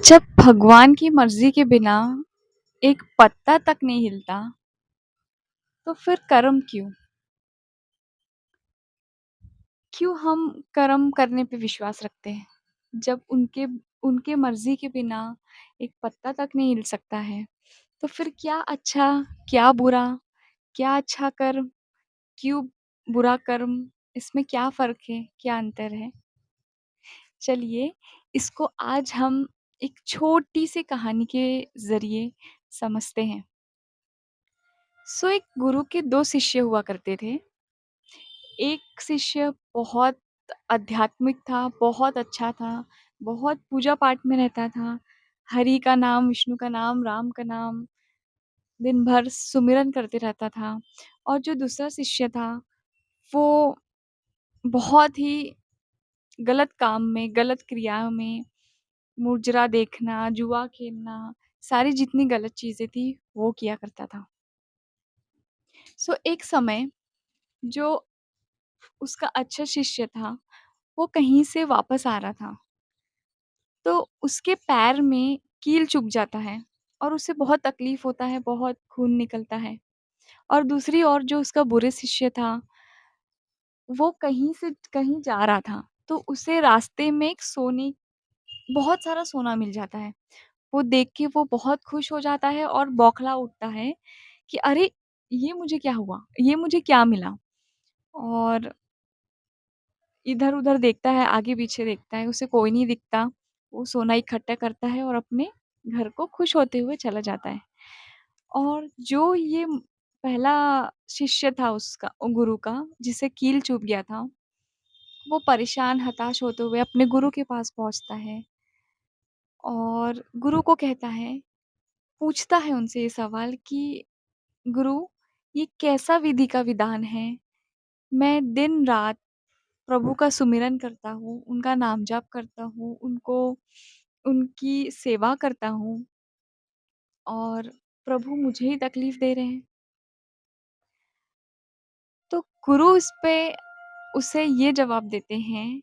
जब भगवान की मर्जी के बिना एक पत्ता तक नहीं हिलता, तो फिर कर्म क्यों? क्यों हम कर्म करने पे विश्वास रखते हैं? जब उनके उनके मर्जी के बिना एक पत्ता तक नहीं हिल सकता है, तो फिर क्या अच्छा, क्या बुरा, क्या अच्छा कर्म, क्यों बुरा कर्म, इसमें क्या फ़र्क है, क्या अंतर है? चलिए, इसको आज हम एक छोटी-सी कहानी के ज़रिए समझते हैं। एक गुरु के 2 शिष्य हुआ करते थे। एक शिष्य बहुत आध्यात्मिक था, बहुत अच्छा था, बहुत पूजा-पाठ में रहता था। हरि का नाम, विष्णु का नाम, राम का नाम दिन भर सुमिरन करते रहता था। और जो दूसरा शिष्य था, वो बहुत ही गलत काम में, गलत क्रिया में, मुजरा देखना, जुआ खेलना, सारी जितनी गलत चीज़ें थी, वो किया करता था। एक समय जो उसका अच्छा शिष्य था, वो कहीं से वापस आ रहा था, तो उसके पैर में कील चुभ जाता है और उसे बहुत तकलीफ़ होता है, बहुत खून निकलता है। और दूसरी ओर जो उसका बुरे शिष्य था, वो कहीं से कहीं जा रहा था, तो उसे रास्ते में एक सोने बहुत सारा सोना मिल जाता है। वो देख के वो बहुत खुश हो जाता है और बौखला उठता है कि अरे! ये मुझे क्या हुआ? ये मुझे क्या मिला? और इधर-उधर देखता है, आगे-पीछे देखता है, उसे कोई नहीं दिखता। वो सोना इकट्ठा करता है और अपने घर को खुश होते हुए चला जाता है। और जो ये पहला शिष्य था उसका गुरु का, जिसे कील चुभ गया था, वो परेशान, हताश होते हुए अपने गुरु के पास पहुँचता है और गुरु को कहता है, पूछता है उनसे ये सवाल कि गुरु, ये कैसा विधि का विधान है? मैं दिन-रात प्रभु का सुमिरन करता हूँ, उनका नाम जाप करता हूँ, उनकी सेवा करता हूँ और प्रभु मुझे ही तकलीफ़ दे रहे हैं। तो गुरु इस पे उसे ये जवाब देते हैं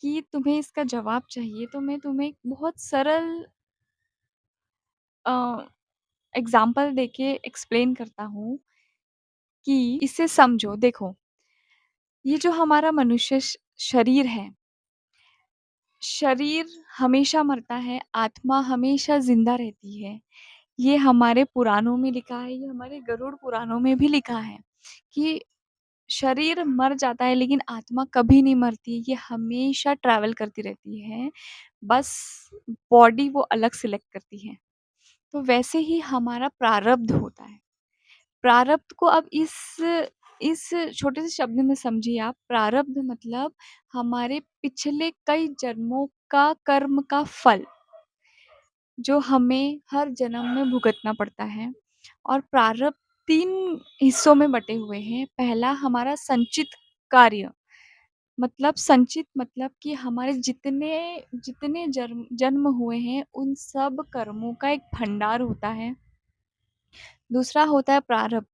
कि तुम्हें इसका जवाब चाहिए तो मैं तुम्हें एक बहुत सरल अ, एग्ज़ाम्पल देके एक्सप्लेन करता हूँ कि इसे समझो। देखो, ये जो हमारा मनुष्य शरीर है, शरीर हमेशा मरता है, आत्मा हमेशा ज़िंदा रहती है। ये हमारे पुराणों में लिखा है, ये हमारे गरुड़ पुराणों में भी लिखा है कि शरीर मर जाता है लेकिन आत्मा कभी नहीं मरती, ये हमेशा ट्रैवल करती रहती है, बस बॉडी वो अलग सिलेक्ट करती है। तो वैसे ही हमारा प्रारब्ध होता है। प्रारब्ध को अब इस छोटे से शब्द में समझिए आप। प्रारब्ध मतलब हमारे पिछले कई जन्मों का कर्म का फल, जो हमें हर जन्म में भुगतना पड़ता है। और प्रारब्ध 3 हिस्सों में बँटे हुए हैं। पहला हमारा संचित कार्य, मतलब संचित मतलब कि हमारे जितने जितने जन्म हुए हैं, उन सब कर्मों का एक भंडार होता है। दूसरा होता है प्रारब्ध।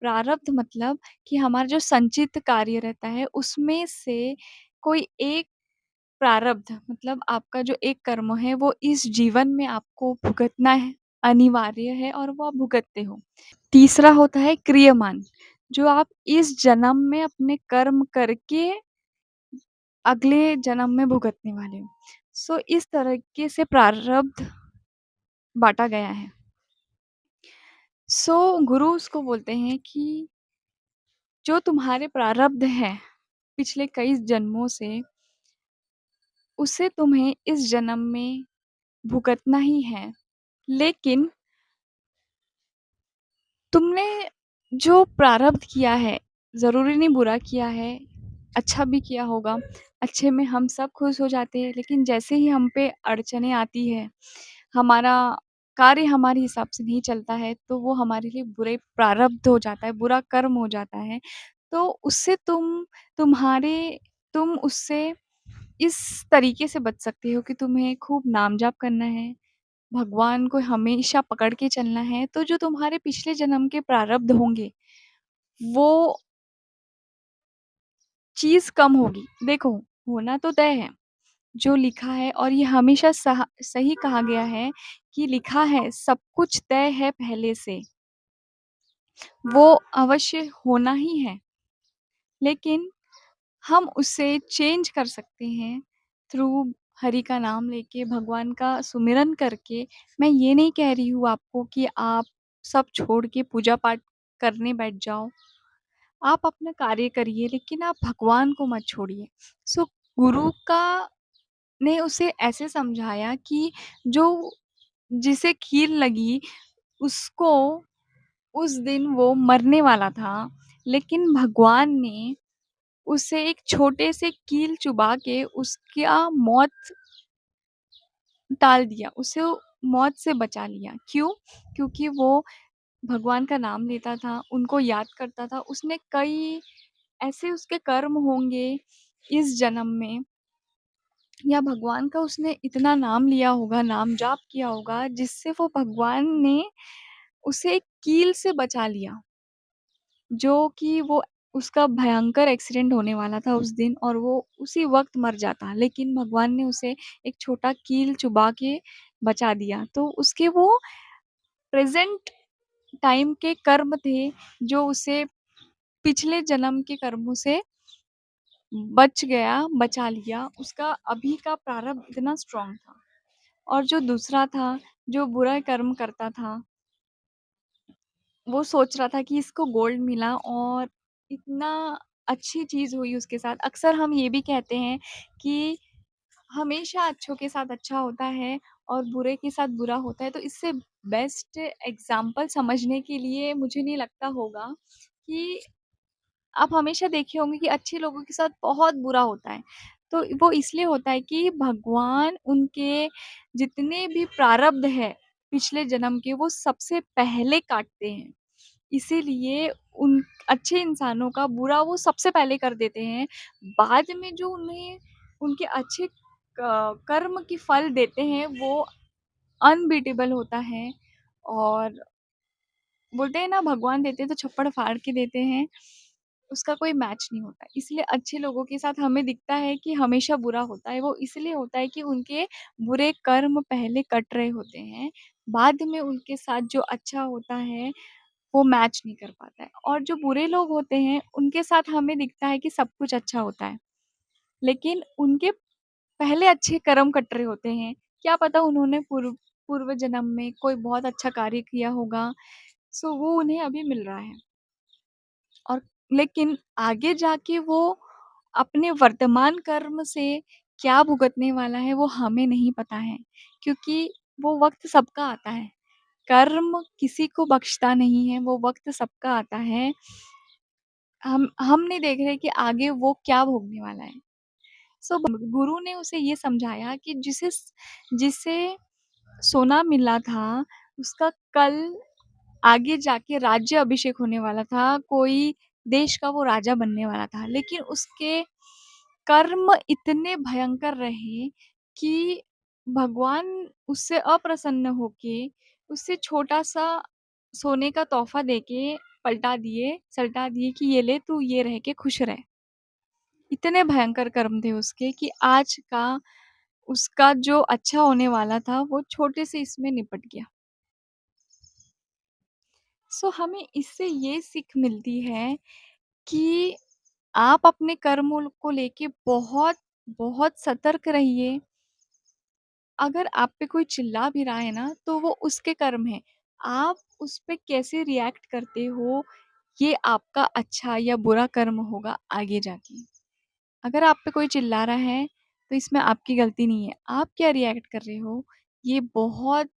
प्रारब्ध मतलब कि हमारा जो संचित कार्य रहता है, उसमें से कोई एक प्रारब्ध मतलब आपका जो एक कर्म है, वो इस जीवन में आपको भुगतना है, अनिवार्य है और वो आप भुगतते हो। तीसरा होता है क्रियमान, जो आप इस जन्म में अपने कर्म करके अगले जन्म में भुगतने वाले हो। इस तरीके से प्रारब्ध बाँटा गया है। गुरु उसको बोलते हैं कि जो तुम्हारे प्रारब्ध हैं, पिछले कई जन्मों से, उसे तुम्हें इस जन्म में भुगतना ही है। लेकिन तुमने जो प्रारब्ध किया है, ज़रूरी नहीं बुरा किया है, अच्छा भी किया होगा। अच्छे में हम सब खुश हो जाते हैं, लेकिन जैसे ही हम पे अड़चनें आती हैं, हमारा कार्य हमारे हिसाब से नहीं चलता है, तो वो हमारे लिए बुरे प्रारब्ध हो जाता है, बुरा कर्म हो जाता है। तो उससे तुम्हारे तुम उससे इस तरीके से बच सकते हो कि तुम्हें खूब नाम जाप करना है, भगवान को हमेशा पकड़ के चलना है, तो जो तुम्हारे पिछले जन्म के प्रारब्ध होंगे, वो चीज़ कम होगी। देखो, होना तो तय है, जो लिखा है और ये हमेशा सही कहा गया है कि लिखा है सब कुछ तय है पहले से, वो अवश्य होना ही है। लेकिन हम उसे चेंज कर सकते हैं थ्रू हरि का नाम लेके, भगवान का सुमिरन करके। मैं ये नहीं कह रही हूँ आपको कि आप सब छोड़ के पूजा-पाठ करने बैठ जाओ। आप अपना कार्य करिए लेकिन आप भगवान को मत छोड़िए। सो गुरु का ने उसे ऐसे समझाया कि जो जिसे कील लगी उसको उस दिन वो मरने वाला था, लेकिन भगवान ने उसे एक छोटे से कील चुबा के उसका मौत टाल दिया, उसे मौत से बचा लिया। क्यों? क्योंकि वो भगवान का नाम लेता था, उनको याद करता था। उसने कई ऐसे उसके कर्म होंगे इस जन्म में, या भगवान का उसने इतना नाम लिया होगा, नाम जाप किया होगा जिससे वो भगवान ने उसे एक कील से बचा लिया। जो कि वो उसका भयंकर एक्सीडेंट होने वाला था उस दिन और वो उसी वक़्त मर जाता। लेकिन भगवान ने उसे एक छोटा कील चुबा के बचा दिया। तो उसके वो प्रेज़ेंट टाइम के कर्म थे जो उसे पिछले जन्म के कर्मों से बच गया, बचा लिया। उसका अभी का प्रारब्ध इतना स्ट्रॉन्ग था। और जो दूसरा था, जो बुरा कर्म करता था, वो सोच रहा था कि इसको गोल्ड मिला और इतना अच्छी चीज़ हुई उसके साथ। अक्सर हम ये भी कहते हैं कि हमेशा अच्छों के साथ अच्छा होता है और बुरे के साथ बुरा होता है। तो इससे बेस्ट एग्ज़ाम्पल समझने के लिए मुझे नहीं लगता होगा कि आप हमेशा देखे होंगे कि अच्छे लोगों के साथ बहुत बुरा होता है। तो वो इसलिए होता है कि भगवान उनके जितने भी प्रारब्ध है पिछले जन्म के, वो सबसे पहले काटते हैं। इसीलिए उन अच्छे इंसानों का बुरा वो सबसे पहले कर देते हैं। बाद में जो उन्हें उनके अच्छे कर्म की फल देते हैं वो अनबीटेबल होता है। और बोलते हैं ना, भगवान देते हैं तो छप्पड़ फाड़ के देते हैं, उसका कोई मैच नहीं होता। इसलिए अच्छे लोगों के साथ हमें दिखता है कि हमेशा बुरा होता है, वो इसलिए होता है कि उनके बुरे कर्म पहले कट रहे होते हैं, बाद में उनके साथ जो अच्छा होता है वो मैच नहीं कर पाता है। और जो बुरे लोग होते हैं उनके साथ हमें दिखता है कि सब कुछ अच्छा होता है, लेकिन उनके पहले अच्छे कर्म कट रहे होते हैं। क्या पता उन्होंने पूर्व पूर्व जन्म में कोई बहुत अच्छा कार्य किया होगा, सो वो उन्हें अभी मिल रहा है। और लेकिन आगे जाके वो अपने वर्तमान कर्म से क्या भुगतने वाला है वो हमें नहीं पता है, क्योंकि वो वक़्त सबका आता है। कर्म किसी को बख्शता नहीं है, वो वक़्त सबका आता है। हम नहीं देख रहे कि आगे वो क्या भोगने वाला है। सो गुरु ने उसे ये समझाया कि जिसे सोना मिला था, उसका कल आगे जाके राज्य अभिषेक होने वाला था, कोई देश का वो राजा बनने वाला था। लेकिन उसके कर्म इतने भयंकर रहे कि भगवान उससे अप्रसन्न होके उससे छोटा-सा सोने का तोहफ़ा देके सल्टा दिए कि ये ले, तू ये रह के खुश रह। इतने भयंकर कर्म थे उसके कि आज का उसका जो अच्छा होने वाला था वो छोटे से इसमें निपट गया। सो हमें इससे ये सीख मिलती है कि आप अपने कर्मों को लेके बहुत बहुत सतर्क रहिए। अगर आप पे कोई चिल्ला भी रहा है ना, तो वो उसके कर्म हैं। आप उस पे कैसे रिएक्ट करते हो, ये आपका अच्छा या बुरा कर्म होगा आगे जाके। अगर आप पे कोई चिल्ला रहा है, तो इसमें आपकी गलती नहीं है। आप क्या रिएक्ट कर रहे हो, ये बहुत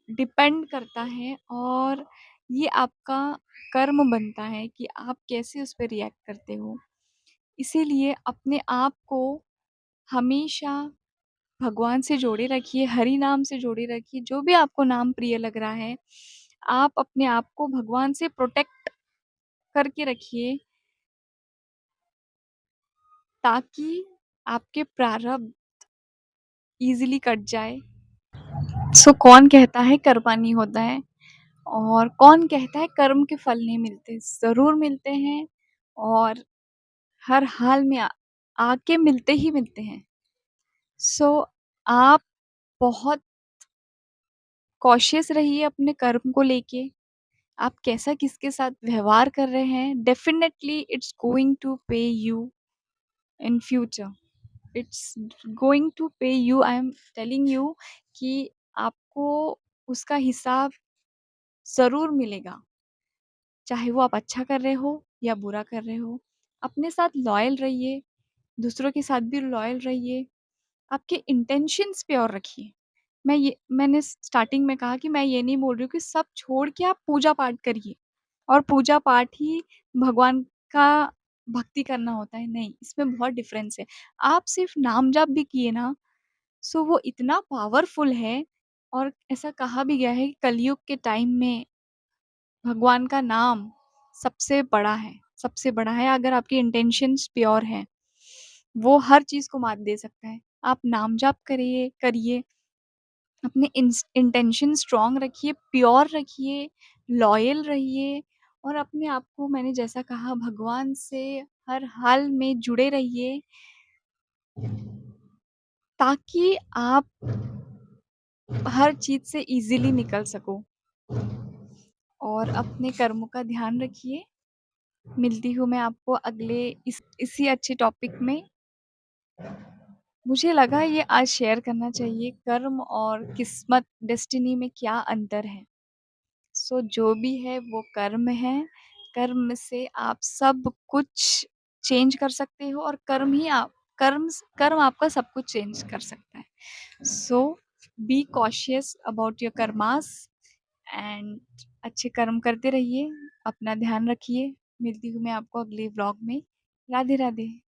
डिपेंड करता है और ये आपका कर्म बनता है कि आप कैसे उस पे रिएक्ट करते हो। इसीलिए अपने आप को हमेशा भगवान से जोड़े रखिए, हरि नाम से जोड़े रखिए, जो भी आपको नाम प्रिय लग रहा है, आप अपने आप को भगवान से प्रोटेक्ट करके रखिए, ताकि आपके प्रारब्ध ईज़िली कट जाए। सो कौन कहता है कर्मा नहीं होता है, और कौन कहता है कर्म के फल नहीं मिलते? ज़रूर मिलते हैं और हर हाल में आके मिलते ही मिलते हैं। सो आप बहुत कॉशियस रहिए अपने कर्म को लेके। आप कैसा किसके साथ व्यवहार कर रहे हैं, definitely it's going to pay you in future. It's going to pay you, I am telling you कि आपको उसका हिसाब ज़रूर मिलेगा। चाहे वो आप अच्छा कर रहे हो या बुरा कर रहे हो। अपने साथ लॉयल रहिए, दूसरों के साथ भी लॉयल रहिए। आपके इंटेंशंस प्योर रखिए। मैंने स्टार्टिंग में कहा कि मैं ये नहीं बोल रही हूँ कि सब छोड़ के आप पूजा-पाठ करिए और पूजा-पाठ ही भगवान का भक्ति करना होता है, नहीं, इसमें बहुत डिफ़रेंस है। आप सिर्फ़ नाम-जाप भी किए ना, सो वो इतना पावरफुल है। और ऐसा कहा भी गया है कि कलयुग के टाइम में भगवान का नाम सबसे बड़ा है अगर आपकी इंटेंशंस प्योर हैं। वो हर चीज़ को मात दे सकता है। आप नाम जाप करिए, अपने इंटेंशन स्ट्रॉन्ग रखिए, प्योर रखिए, लॉयल रहिए और अपने आप को मैंने जैसा कहा भगवान से हर हाल में जुड़े रहिए ताकि आप हर चीज़ से ईज़िली निकल सको। और अपने कर्मों का ध्यान रखिए। मिलती हूँ मैं आपको अगले इसी अच्छे टॉपिक में। मुझे लगा ये आज शेयर करना चाहिए, कर्म और किस्मत, डेस्टिनी में क्या अंतर है। सो जो भी है वो कर्म है। कर्म से आप सब कुछ चेंज कर सकते हो और कर्म आपका सब कुछ चेंज कर सकता है। So be cautious about your karmas and अच्छे कर्म करते रहिए, अपना ध्यान रखिए। मिलती हूँ मैं आपको अगले व्लॉग में। राधे राधे।